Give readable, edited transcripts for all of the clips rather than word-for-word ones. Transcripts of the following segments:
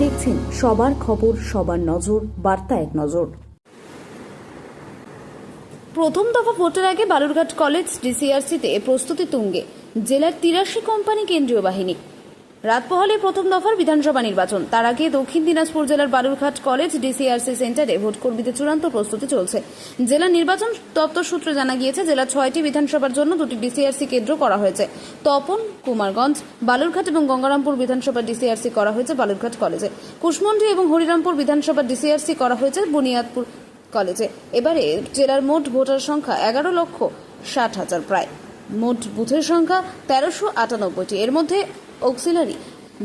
দেখছেন সবার খবর, সবার নজর, বার্তা এক নজর। প্রথম দফা ভোটের আগে বালুরঘাট কলেজ ডিসিআরসিতে প্রস্তুতি তুঙ্গে। জেলার 83 কোম্পানি কেন্দ্রীয় বাহিনী। রাত পোহালে প্রথম দফার বিধানসভা নির্বাচন। তার আগে দক্ষিণ দিনাজপুর জেলার বালুরঘাট কলেজ ডিসিআরসি সেন্টারে ভোটকর্মীদের চূড়ান্ত প্রস্তুতি চলছে। জেলা নির্বাচন দপ্তর সূত্রে জানা গিয়েছে, জেলার 6টি বিধানসভার জন্য 2টি ডিসিআরসি কেন্দ্র করা হয়েছে। তপন, কুমারগঞ্জ, বালুরঘাট এবং গঙ্গারামপুর বিধানসভা ডিসিআরসি করা হয়েছে বালুরঘাট কলেজে। কুশমন্ডি এবং হরিরামপুর বিধানসভা ডিসিআরসি করা হয়েছে বুনিয়াদপুর কলেজে। এবারে জেলার মোট ভোটার সংখ্যা 11,60,000 প্রায়। মোট বুথের সংখ্যা 1398টি। এর মধ্যে অক্সিলারি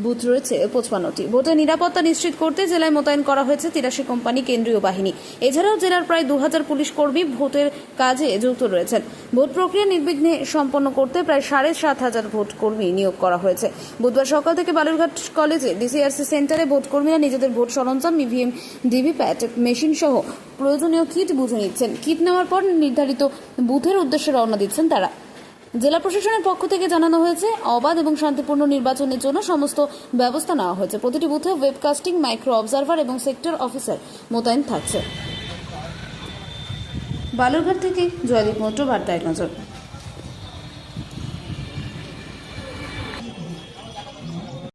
বুথ রয়েছে 55টি। ভোটের নিরাপত্তা নিশ্চিত করতে জেলায় মোতায়েন করা হয়েছে 83 কোম্পানি কেন্দ্রীয় বাহিনী। এছাড়াও জেলার প্রায় 2000 পুলিশ কর্মী ভোটের কাজে যুক্ত রয়েছেন। ভোট প্রক্রিয়া নির্বিঘ্নে সম্পন্ন করতে প্রায় 7,500 ভোট কর্মী নিয়োগ করা হয়েছে। বুধবার সকাল থেকে বালুরঘাট কলেজে ডিসিআরসি সেন্টারে ভোট কর্মীরা নিজেদের ভোট সরঞ্জাম, ইভিএম, ডিভিপ্যাট মেশিন সহ প্রয়োজনীয় কিট বুঝে নিচ্ছেন। কিট নেওয়ার পর নির্ধারিত বুথের উদ্দেশ্যে রওনা দিচ্ছেন তারা। জেলা প্রশাসনের পক্ষ থেকে জানানো হয়েছে, অবাধ এবং শান্তিপূর্ণ নির্বাচনের জন্য সমস্ত ব্যবস্থা নেওয়া হয়েছে। প্রতিটি বুথে ওয়েবকাস্টিং, মাইক্রো অবজারভার এবং সেক্টর অফিসার মোতায়েন থাকছে। বালুরঘাট থেকে জয়দীপ মৈত্র, বার্তা এক নজর।